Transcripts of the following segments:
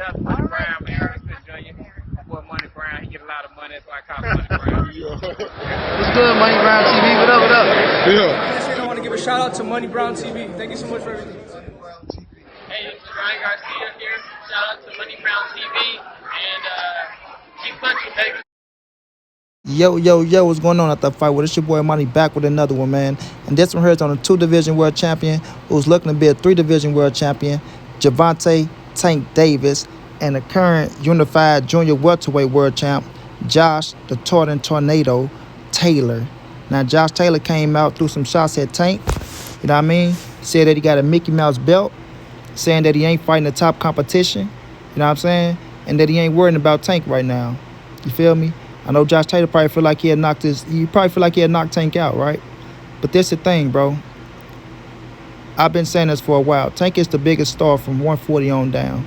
Shout out to Money Brown, man. Respect Junior. My boy Money Brown, he get a lot of money, that's why I call him Money Brown. What's good, Money Brown TV? What up, what up? Yeah. I want to give a shout out to Money Brown TV. Thank you so much for everything. Hey, this is Ryan Garcia here. Shout out to Money Brown TV. And keep punching, baby. Yo, what's going on at the fight? Well, it's your boy Money back with another one, man. And this one here is on a 2-division world champion who's looking to be a 3-division world champion, Gervonta Tank Davis, and the current unified junior welterweight world champ, Josh the Tornado Taylor. Now, Josh Taylor came out, threw some shots at Tank, you know what I mean? Said that he got a Mickey Mouse belt, saying that he ain't fighting the top competition, you know what I'm saying? And that he ain't worrying about Tank right now. You feel me? I know Josh Taylor probably feel like he had knocked Tank out, right? But this the thing, bro. I've been saying this for a while. Tank is the biggest star from 140 on down.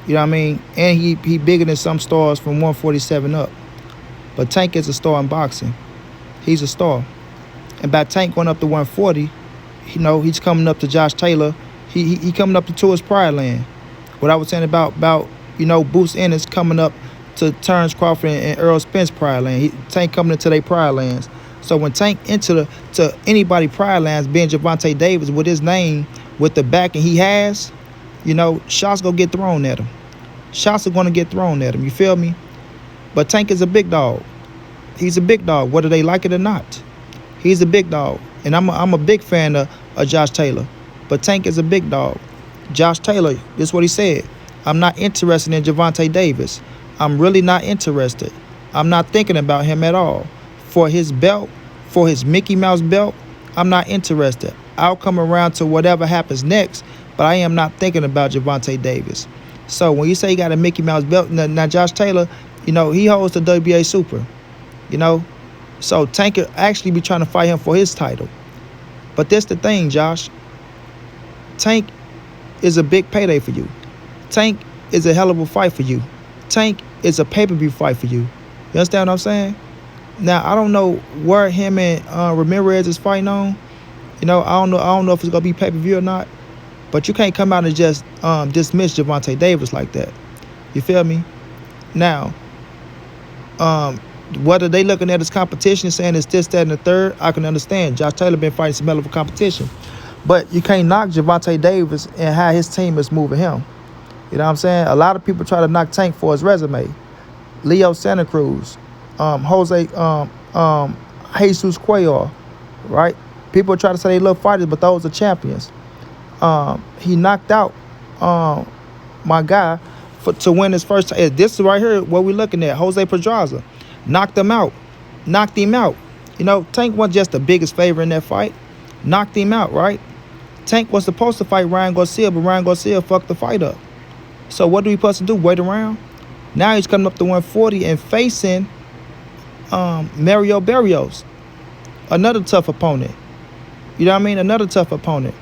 You know what I mean? And he bigger than some stars from 147 up. But Tank is a star in boxing. He's a star. And by Tank going up to 140, you know, he's coming up to Josh Taylor. He coming up to his prior land. What I was saying about you know, Boots Ennis coming up to Terrence Crawford and Earl Spence prior land. Tank coming into their prior lands. So when Tank to anybody prior lands, being Gervonta Davis with his name, with the backing he has, you know, shots gonna get thrown at him. Shots are gonna get thrown at him. You feel me? But Tank is a big dog. He's a big dog, whether they like it or not. He's a big dog, and I'm a big fan of Josh Taylor. But Tank is a big dog. Josh Taylor, this is what he said. I'm not interested in Gervonta Davis. I'm really not interested. I'm not thinking about him at all. For his belt, for his Mickey Mouse belt, I'm not interested. I'll come around to whatever happens next, but I am not thinking about Gervonta Davis. So when you say he got a Mickey Mouse belt, now Josh Taylor, you know, he holds the WBA Super, you know. So Tank could actually be trying to fight him for his title. But that's the thing, Josh. Tank is a big payday for you. Tank is a hell of a fight for you. Tank is a pay-per-view fight for you. You understand what I'm saying? Now, I don't know where him and Ramirez is fighting on. You know, I don't know if it's gonna be pay-per-view or not. But you can't come out and just dismiss Gervonta Davis like that. You feel me? Now, whether they looking at his competition and saying it's this, that, and the third, I can understand. Josh Taylor been fighting some hell of a competition. But you can't knock Gervonta Davis and how his team is moving him. You know what I'm saying? A lot of people try to knock Tank for his resume. Leo Santa Cruz, Jesus Cuellar, right? People try to say they love fighters, but those are champions. He knocked out my guy to win his first. This is right here what we're looking at. Jose Pedraza knocked him out. You know, Tank wasn't just the biggest favorite in that fight. Knocked him out, right? Tank was supposed to fight Ryan Garcia, but Ryan Garcia fucked the fight up. So what do we supposed to do? Wait around? Now he's coming up to 140 and facing Mario Barrios, another tough opponent. You know what I mean? Another tough opponent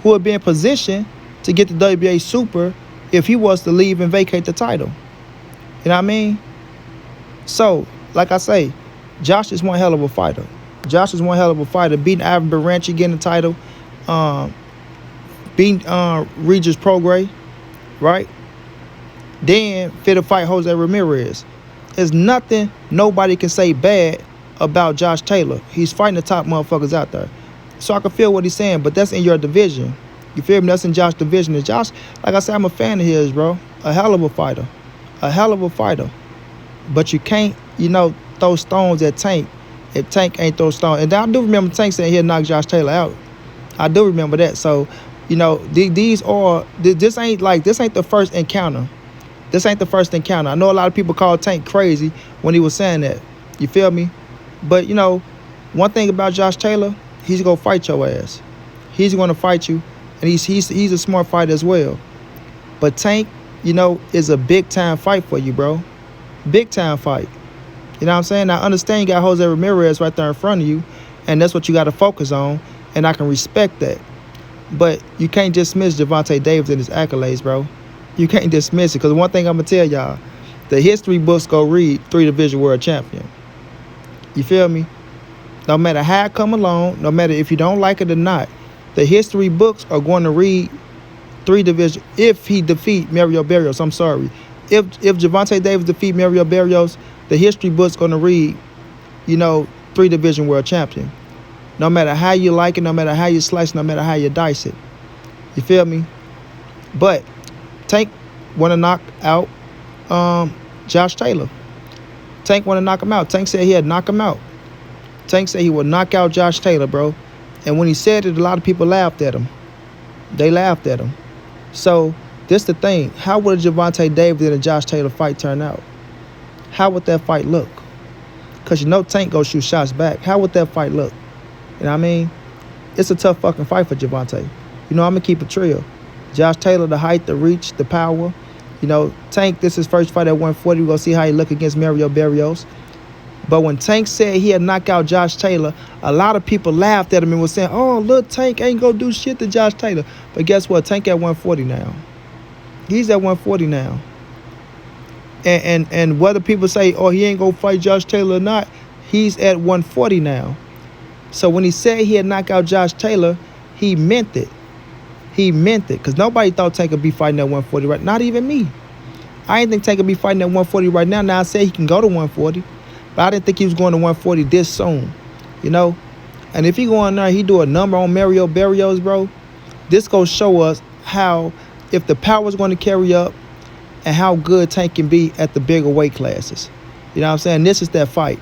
who would be in position to get the WBA Super if he was to leave and vacate the title. You know what I mean? So, like I say, Josh is one hell of a fighter. Beating Ivan Baranchi, getting the title. Beating Regis Prograis, right? Then fit to fight Jose Ramirez. There's nothing nobody can say bad about Josh Taylor. He's fighting the top motherfuckers out there. So I can feel what he's saying, but that's in your division. You feel me? That's in Josh's division. And Josh, like I said, I'm a fan of his, bro. A hell of a fighter. But you can't, you know, throw stones at Tank if Tank ain't throw stones. And I do remember Tank saying he'll knock Josh Taylor out. I do remember that. So, you know, this ain't the first encounter. I know a lot of people call Tank crazy when he was saying that. You feel me? But, you know, one thing about Josh Taylor, he's going to fight your ass. He's going to fight you, and he's a smart fighter as well. But Tank, you know, is a big-time fight for you, bro. Big-time fight. You know what I'm saying? I understand you got Jose Ramirez right there in front of you, and that's what you got to focus on, and I can respect that. But you can't dismiss Gervonta Davis and his accolades, bro. You can't dismiss it, because one thing I'm going to tell y'all, the history books go read 3-division world champion. You feel me? No matter how it come along, no matter if you don't like it or not, the history books are going to read if he defeat Mario Barrios, I'm sorry. If Gervonta Davis defeat Mario Barrios, the history book's gonna read, 3 division world champion. No matter how you like it, no matter how you slice, no matter how you dice it. You feel me? But Tank wanna knock out Josh Taylor. Tank wanna knock him out. Tank said he had knock him out. Tank said he would knock out Josh Taylor, bro. And when he said it, a lot of people laughed at him. They laughed at him. So this the thing. How would a Gervonta Davis and a Josh Taylor fight turn out? How would that fight look? Because Tank go shoot shots back. How would that fight look? You know what I mean? It's a tough fucking fight for Gervonta. I'm going to keep it real. Josh Taylor, the height, the reach, the power. Tank, this is his first fight at 140. We're going to see how he look against Mario Barrios. But when Tank said he had knocked out Josh Taylor, a lot of people laughed at him and was saying, oh, look, Tank ain't going to do shit to Josh Taylor. But guess what? Tank at 140 now. He's at 140 now. And whether people say, oh, he ain't going to fight Josh Taylor or not, he's at 140 now. So when he said he had knocked out Josh Taylor, he meant it. He meant it. Because nobody thought Tank would be fighting at 140 right now. Not even me. I didn't think Tank would be fighting at 140 right now. Now I said he can go to 140. But I didn't think he was going to 140 this soon. And if he go in there, he do a number on Mario Barrios, bro. This going to show us how, if the power is going to carry up, and how good Tank can be at the bigger weight classes. You know what I'm saying? This is that fight.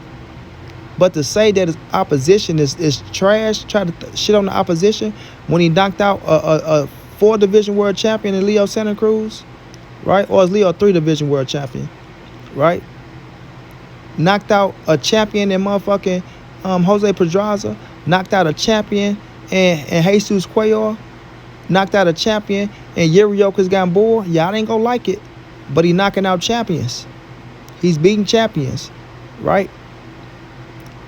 But to say that his opposition is trash, try to shit on the opposition when he knocked out a 4-division world champion in Leo Santa Cruz, right? Or is Leo a 3-division world champion, right? Knocked out a champion in motherfucking Jose Pedraza. Knocked out a champion in Jesus Cuellar. Knocked out a champion in Yuriorkis Gamboa. Y'all ain't gonna like it. But he knocking out champions. He's beating champions, right?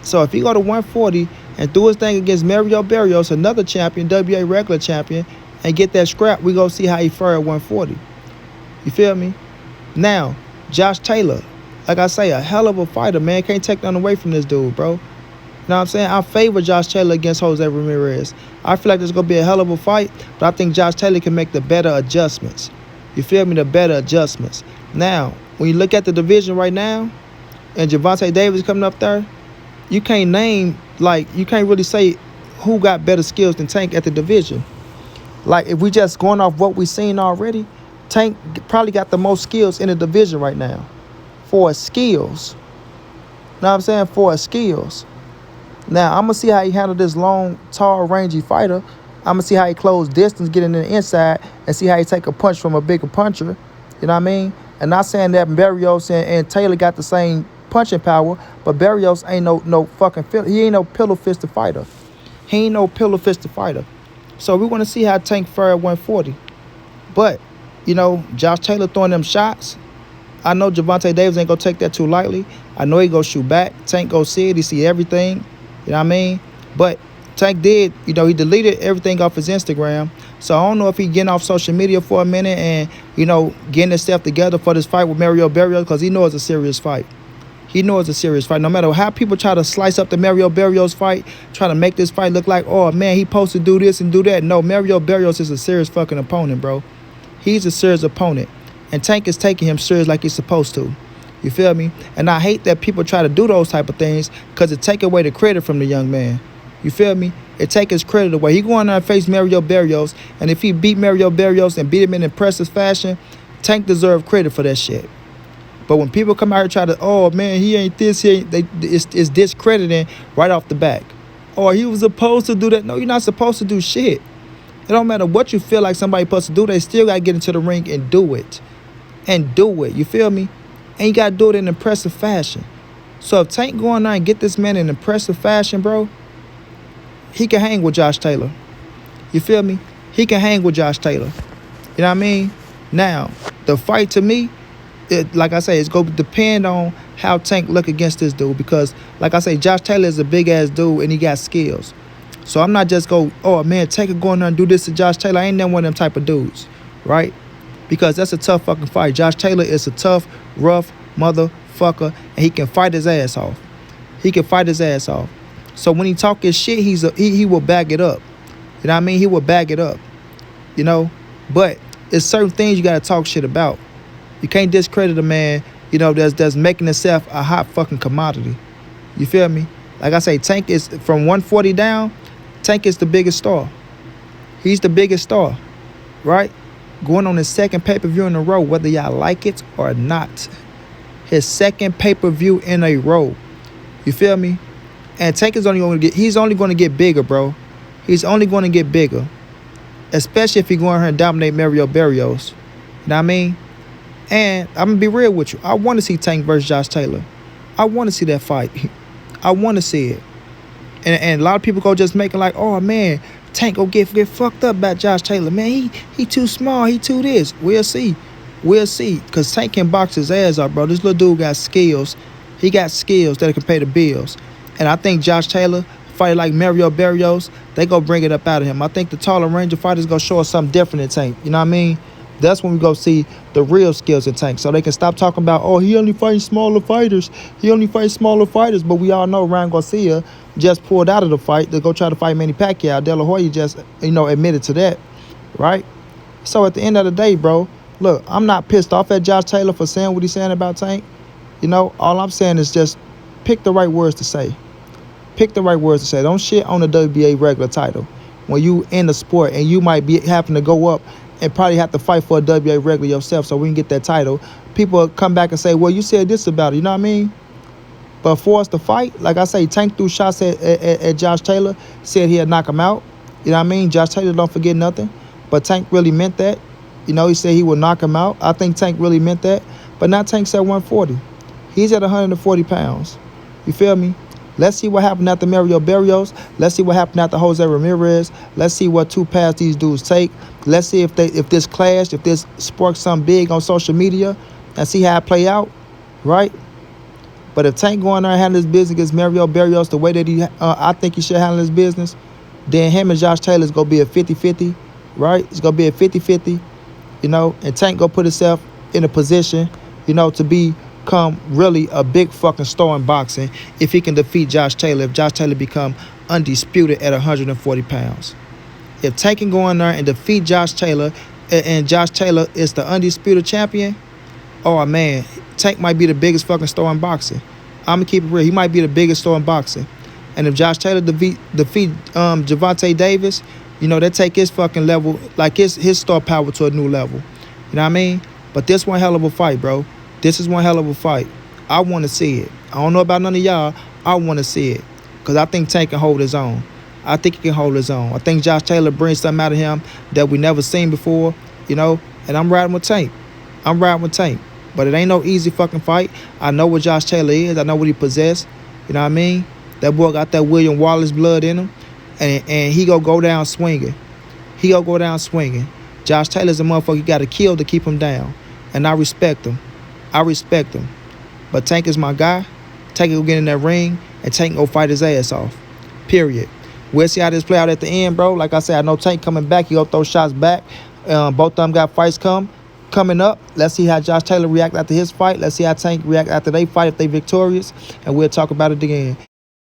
So if he go to 140 and do his thing against Mario Barrios, another champion, WA regular champion, and get that scrap, we gonna see how he fare at 140. You feel me? Now, Josh Taylor, like I say, a hell of a fighter, man. Can't take nothing away from this dude, bro. You know what I'm saying? I favor Josh Taylor against Jose Ramirez. I feel like there's going to be a hell of a fight, but I think Josh Taylor can make the better adjustments. You feel me? The better adjustments. Now, when you look at the division right now, and Gervonta Davis coming up there, you can't really say who got better skills than Tank at the division. Like, if we just going off what we seen already, Tank probably got the most skills in the division right now. For his skills. You know what I'm saying? For his skills. Now, I'm going to see how he handle this long, tall, rangy fighter. I'm going to see how he close distance, getting in the inside, and see how he take a punch from a bigger puncher. You know what I mean? And not saying that Barrios and Taylor got the same punching power, but Barrios ain't no fucking he ain't no pillow-fisted fighter. He ain't no pillow-fisted fighter. So we want to see how Tank fare at 140. But, Josh Taylor throwing them shots. I know Gervonta Davis ain't going to take that too lightly. I know he go shoot back. Tank go see it. He see everything. You know what I mean? But Tank did, he deleted everything off his Instagram. So I don't know if he getting off social media for a minute and, getting himself together for this fight with Mario Barrios, because he knows it's a serious fight. He knows it's a serious fight. No matter how people try to slice up the Mario Barrios fight, try to make this fight look like, oh, man, he supposed to do this and do that. No, Mario Barrios is a serious fucking opponent, bro. He's a serious opponent. And Tank is taking him serious like he's supposed to. You feel me? And I hate that people try to do those type of things because it take away the credit from the young man. You feel me? It take his credit away. He go in there and face Mario Barrios, and if he beat Mario Barrios and beat him in impressive fashion, Tank deserve credit for that shit. But when people come out here and try to, oh, man, he ain't this, it's discrediting right off the back. Or he was supposed to do that. No, you're not supposed to do shit. It don't matter what you feel like somebody supposed to do. They still got to get into the ring and do it. And do it. You feel me? And you got to do it in impressive fashion. So if Tank go in there and get this man in impressive fashion, bro, he can hang with Josh Taylor. You feel me? He can hang with Josh Taylor. You know what I mean? Now, the fight to me, like I say, it's going to depend on how Tank look against this dude. Because, like I say, Josh Taylor is a big-ass dude and he got skills. So I'm not just go, oh, man, Tank could go in there and do this to Josh Taylor. I ain't never one of them type of dudes, right? Because that's a tough fucking fight. Josh Taylor is a tough, rough motherfucker, and he can fight his ass off. He can fight his ass off. So when he talk his shit, he will back it up. You know what I mean? He will back it up. But it's certain things you gotta talk shit about. You can't discredit a man, you know, that's making himself a hot fucking commodity. You feel me? Like I say, Tank is from 140 down. Tank is the biggest star. He's the biggest star, right? Going on his second pay-per-view in a row, whether y'all like it or not. His second pay-per-view in a row. You feel me? And Tank is he's only going to get bigger, bro. He's only going to get bigger. Especially if he go in here and dominate Mario Barrios. You know what I mean? And I'm going to be real with you. I want to see Tank versus Josh Taylor. I want to see that fight. I want to see it. And a lot of people go just making like, oh, man, Tank go get fucked up by Josh Taylor. Man, he too small. He too this. We'll see. We'll see. Because Tank can box his ass up, bro. This little dude got skills. He got skills that can pay the bills. And I think Josh Taylor, fight like Mario Barrios, they go bring it up out of him. I think the taller Ranger fighters go show us something different in Tank. You know what I mean? That's when we go see the real skills in Tank. So they can stop talking about, oh, he only fights smaller fighters. He only fights smaller fighters. But we all know Ryan Garcia just pulled out of the fight to go try to fight Manny Pacquiao. De La Hoya just, admitted to that, right? So at the end of the day, bro, look, I'm not pissed off at Josh Taylor for saying what he's saying about Tank. All I'm saying is just pick the right words to say. Pick the right words to say. Don't shit on the WBA regular title when you in the sport and you might be having to go up and probably have to fight for a WBA regular yourself so we can get that title. People come back and say, well, you said this about it. You know what I mean? But for us to fight, like I say, Tank threw shots at Josh Taylor, said he'd knock him out. You know what I mean? Josh Taylor don't forget nothing. But Tank really meant that. He said he would knock him out. I think Tank really meant that. But now Tank's at 140. He's at 140 pounds. You feel me? Let's see what happened after Mario Barrios. Let's see what happened after Jose Ramirez. Let's see what two paths these dudes take. Let's see if this clash, if this sparks something big on social media, and see how it play out, right? But if Tank going there and handle his business against Mario Barrios the way that I think he should handle his business, then him and Josh Taylor is going to be a 50-50, right? It's going to be a 50-50, and Tank going to put himself in a position, to become really a big fucking star in boxing if he can defeat Josh Taylor, if Josh Taylor become undisputed at 140 pounds. If Tank can go in there and defeat Josh Taylor, and Josh Taylor is the undisputed champion, oh, man, Tank might be the biggest fucking star in boxing. I'm going to keep it real. He might be the biggest star in boxing. And if Josh Taylor defeat Gervonta Davis, that take his fucking level, like his star power to a new level. You know what I mean? But this one hell of a fight, bro. This is one hell of a fight. I want to see it. I don't know about none of y'all. I want to see it. Because I think Tank can hold his own. I think he can hold his own. I think Josh Taylor brings something out of him that we never seen before, and I'm riding with Tank. I'm riding with Tank. But it ain't no easy fucking fight. I know what Josh Taylor is. I know what he possessed. You know what I mean? That boy got that William Wallace blood in him. And he go down swinging. He go down swinging. Josh Taylor's a motherfucker you got to kill to keep him down. And I respect him. I respect him. But Tank is my guy. Tank will get in that ring. And Tank go fight his ass off. Period. We'll see how this play out at the end, bro. Like I said, I know Tank coming back. He go throw shots back. Both of them got fights coming up. Let's see how Josh Taylor react after his fight. Let's see how Tank react after they fight, if they victorious. And we'll talk about it again.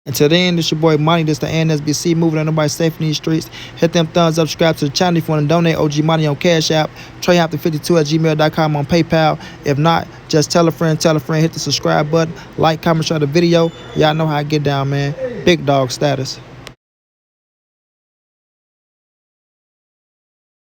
Until then, this your boy Money. This the NSBC, moving on nobody safe in these streets. Hit them thumbs up, subscribe to the channel if you want to donate OG Money on Cash App. TreyHampton52@gmail.com on PayPal. If not, just tell a friend, hit the subscribe button, like, comment, share the video. Y'all know how I get down, man. Big dog status.